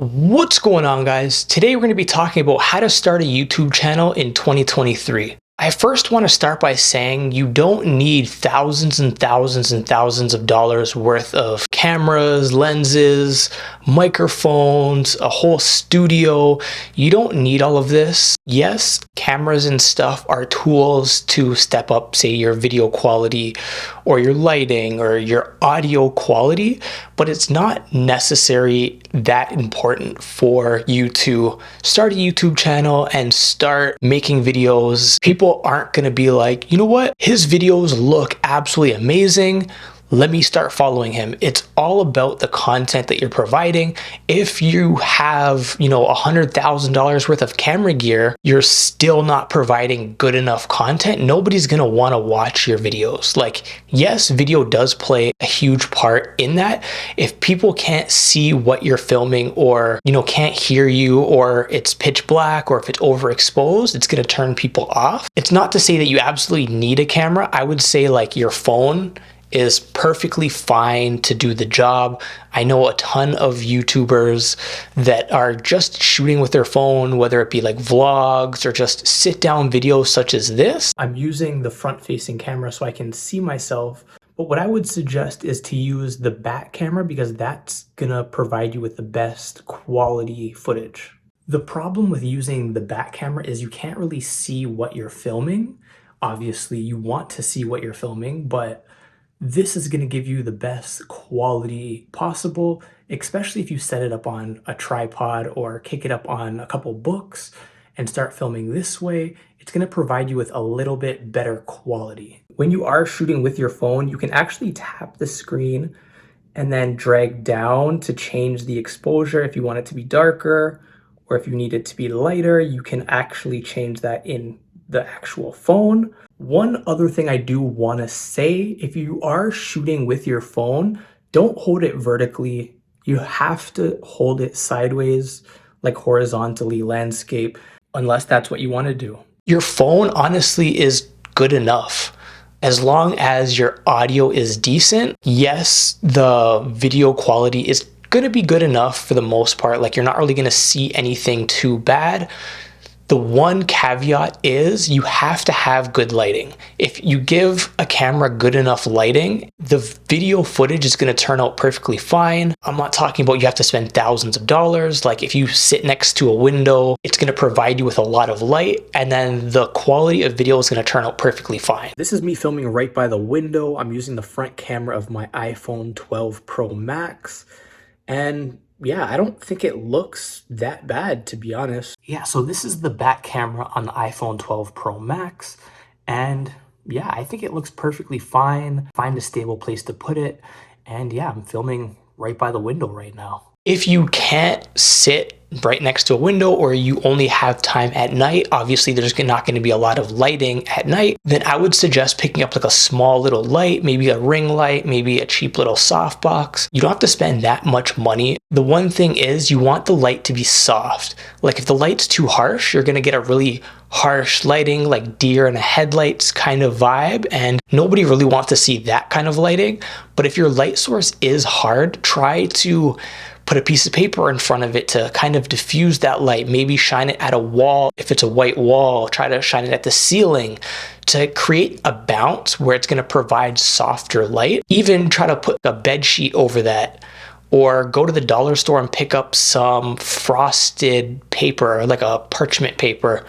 What's going on, guys? Today we're going to be talking about how to start a YouTube channel in 2023. I first want to start by saying you don't need thousands and thousands and thousands of dollars worth of cameras, lenses, microphones, a whole studio. You don't need all of this. Yes, cameras and stuff are tools to step up, say, your video quality or your lighting or your audio quality, but it's not necessary that important for you to start a YouTube channel and start making videos. People aren't going to be like, you know what, his videos look absolutely amazing, let me start following him. It's all about the content that you're providing. If you have, $100,000 worth of camera gear, you're still not providing good enough content. Nobody's going to want to watch your videos. Like, yes, video does play a huge part in that. If people can't see what you're filming or, can't hear you, or it's pitch black, or if it's overexposed, it's going to turn people off. It's not to say that you absolutely need a camera. I would say like your phone is perfectly fine to do the job. I know a ton of YouTubers that are just shooting with their phone, whether it be like vlogs or just sit down videos such as this. I'm using the front facing camera so I can see myself. But what I would suggest is to use the back camera because that's gonna provide you with the best quality footage. The problem with using the back camera is you can't really see what you're filming. Obviously, you want to see what you're filming, but this is going to give you the best quality possible, especially if you set it up on a tripod or kick it up on a couple books and start filming this way. It's going to provide you with a little bit better quality. When you are shooting with your phone, you can actually tap the screen and then drag down to change the exposure. If you want it to be darker or if you need it to be lighter, you can actually change that in the actual phone. One other thing I do want to say, if you are shooting with your phone, don't hold it vertically. You have to hold it sideways, like horizontally, landscape, unless that's what you want to do. Your phone honestly is good enough. As long as your audio is decent, yes, the video quality is going to be good enough for the most part. Like, you're not really going to see anything too bad. The one caveat is you have to have good lighting. If you give a camera good enough lighting, the video footage is going to turn out perfectly fine. I'm not talking about you have to spend thousands of dollars. Like, if you sit next to a window, it's going to provide you with a lot of light, and then the quality of video is going to turn out perfectly fine. This is me filming right by the window. I'm using the front camera of my iPhone 12 Pro Max, and yeah, I don't think it looks that bad, to be honest. Yeah, so this is the back camera on the iPhone 12 Pro Max. And yeah, I think it looks perfectly fine. Find a stable place to put it. And yeah, I'm filming right by the window right now. If you can't sit right next to a window, or you only have time at night, obviously there's not going to be a lot of lighting at night, then I would suggest picking up like a small little light, maybe a ring light, maybe a cheap little softbox. You don't have to spend that much money. The one thing is you want the light to be soft. Like, if the light's too harsh, you're going to get a really harsh lighting, like deer in a headlights kind of vibe, and nobody really wants to see that kind of lighting. But if your light source is hard, try to put a piece of paper in front of it to kind of diffuse that light. Maybe shine it at a wall. If it's a white wall, try to shine it at the ceiling to create a bounce where it's going to provide softer light. Even try to put a bed sheet over that, or go to the dollar store and pick up some frosted paper, like a parchment paper,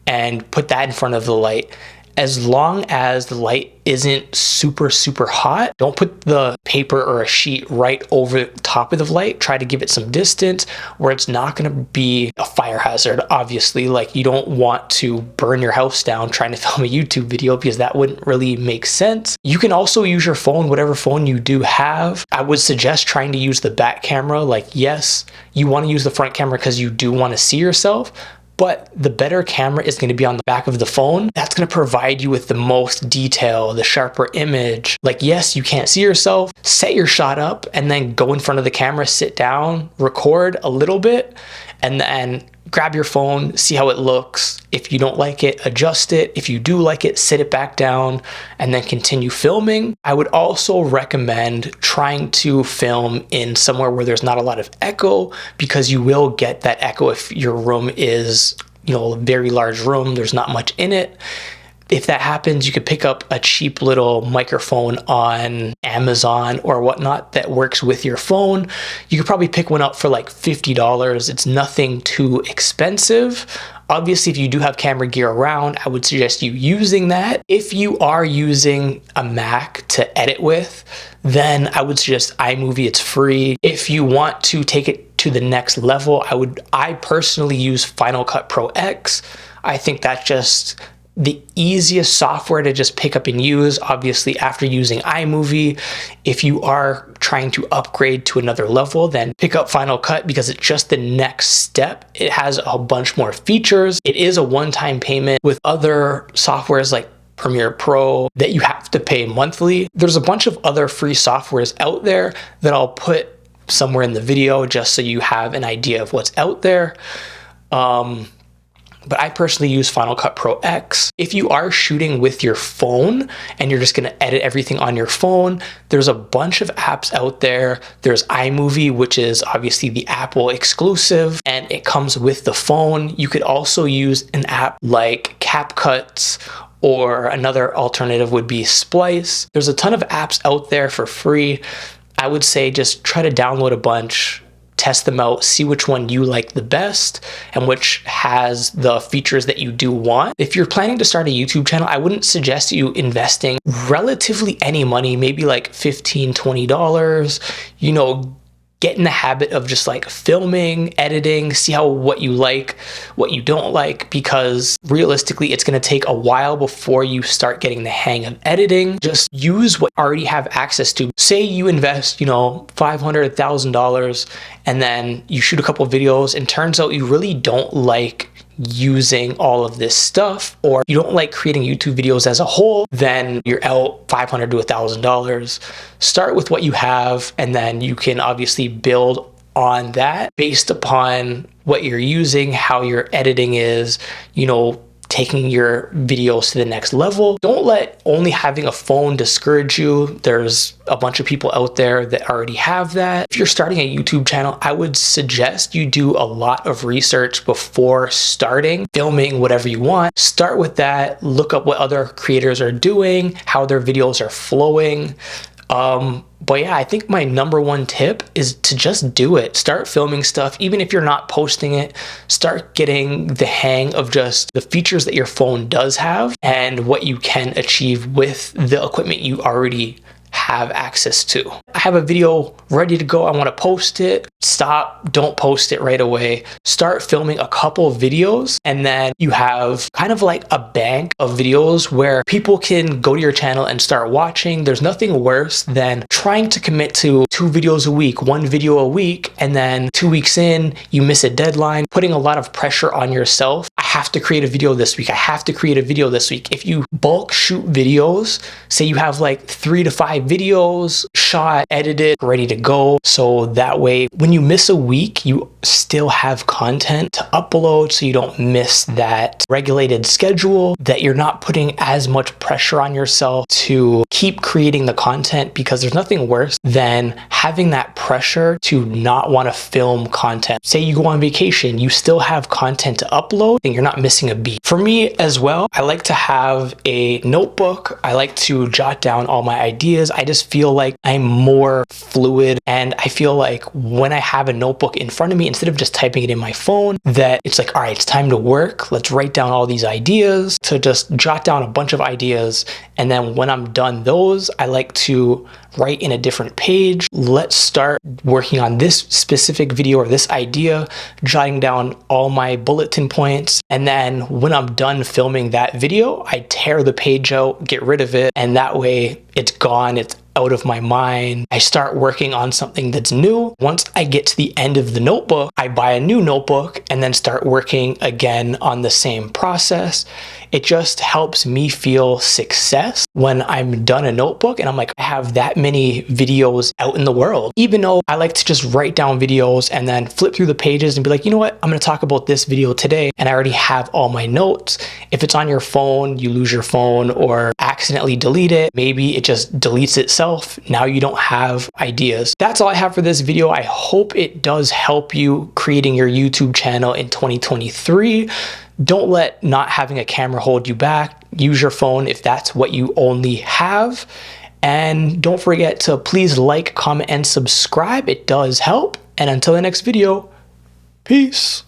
and put that in front of the light. As long as the light isn't super, super hot, don't put the paper or a sheet right over the top of the light. Try to give it some distance where it's not going to be a fire hazard. Obviously, like, you don't want to burn your house down trying to film a YouTube video, because that wouldn't really make sense. You can also use your phone, whatever phone you do have. I would suggest trying to use the back camera. Like, yes, you want to use the front camera because you do want to see yourself, but the better camera is going to be on the back of the phone. That's going to provide you with the most detail, the sharper image. Like, yes, you can't see yourself. Set your shot up and then go in front of the camera, sit down, record a little bit, and then grab your phone, see how it looks. If you don't like it, adjust it. If you do like it, sit it back down and then continue filming. I would also recommend trying to film in somewhere where there's not a lot of echo, because you will get that echo if your room is, a very large room, there's not much in it. If that happens, you could pick up a cheap little microphone on Amazon or whatnot that works with your phone. You could probably pick one up for like $50. It's nothing too expensive. Obviously, if you do have camera gear around, I would suggest you using that. If you are using a Mac to edit with, then I would suggest iMovie. It's free. If you want to take it to the next level, I personally use Final Cut Pro X. I think that's just the easiest software to just pick up and use. Obviously, after using iMovie, if you are trying to upgrade to another level, then pick up Final Cut, because it's just the next step. It has a bunch more features. It is a one-time payment. With other softwares like Premiere Pro that you have to pay monthly, there's a bunch of other free softwares out there that I'll put somewhere in the video just so you have an idea of what's out there. But I personally use Final Cut Pro X. If you are shooting with your phone and you're just gonna edit everything on your phone, there's a bunch of apps out there. There's iMovie, which is obviously the Apple exclusive, and it comes with the phone. You could also use an app like CapCut, or another alternative would be Splice. There's a ton of apps out there for free. I would say just try to download a bunch, test them out, see which one you like the best and which has the features that you do want. If you're planning to start a YouTube channel, I wouldn't suggest you investing relatively any money, maybe like $15, $20, get in the habit of just like filming, editing, see what you like, what you don't like, because realistically, it's going to take a while before you start getting the hang of editing. Just use what you already have access to. Say you invest, $500, $1,000, and then you shoot a couple of videos and turns out you really don't like using all of this stuff, or you don't like creating YouTube videos as a whole, then you're out $500 to $1,000. Start with what you have, and then you can obviously build on that based upon what you're using, how your editing is, taking your videos to the next level. Don't let only having a phone discourage you. There's a bunch of people out there that already have that. If you're starting a YouTube channel, I would suggest you do a lot of research before starting filming whatever you want. Start with that, look up what other creators are doing, how their videos are flowing. But yeah, I think my number one tip is to just do it. Start filming stuff. Even if you're not posting it, start getting the hang of just the features that your phone does have and what you can achieve with the equipment you already have access to. I have a video ready to go. I want to post it. Stop, don't post it right away. Start filming a couple of videos, and then you have kind of like a bank of videos where people can go to your channel and start watching. There's nothing worse than trying to commit to 2 videos a week, 1 video a week, and then 2 weeks in, you miss a deadline, putting a lot of pressure on yourself. I have to create a video this week. I have to create a video this week. If you bulk shoot videos, say you have like 3 to 5 videos shot, edited, ready to go. So that way, when you miss a week, you still have content to upload, so you don't miss that regulated schedule, that you're not putting as much pressure on yourself to keep creating the content, because there's nothing worse than having that pressure to not want to film content. Say you go on vacation, you still have content to upload and you're not missing a beat. For me as well, I like to have a notebook. I like to jot down all my ideas. I just feel like I'm more fluid, and I feel like when I have a notebook in front of me, instead of just typing it in my phone, that it's like, all right, it's time to work. Let's write down all these ideas. To just jot down a bunch of ideas, and then when I'm done those, I like to write in a different page. Let's start working on this specific video or this idea, jotting down all my bulletin points. And then when I'm done filming that video, I tear the page out, get rid of it, and that way it's gone. It's out of my mind. I start working on something that's new. Once I get to the end of the notebook, I buy a new notebook and then start working again on the same process. It just helps me feel success when I'm done a notebook and I'm like, I have that many videos out in the world. Even though I like to just write down videos and then flip through the pages and be like, you know what, I'm going to talk about this video today, and I already have all my notes. If it's on your phone, you lose your phone or accidentally delete it, maybe it just deletes itself. Now you don't have ideas. That's all I have for this video. I hope it does help you creating your YouTube channel in 2023. Don't let not having a camera hold you back. Use your phone if that's what you only have. And don't forget to please like, comment, and subscribe. It does help. And until the next video, peace.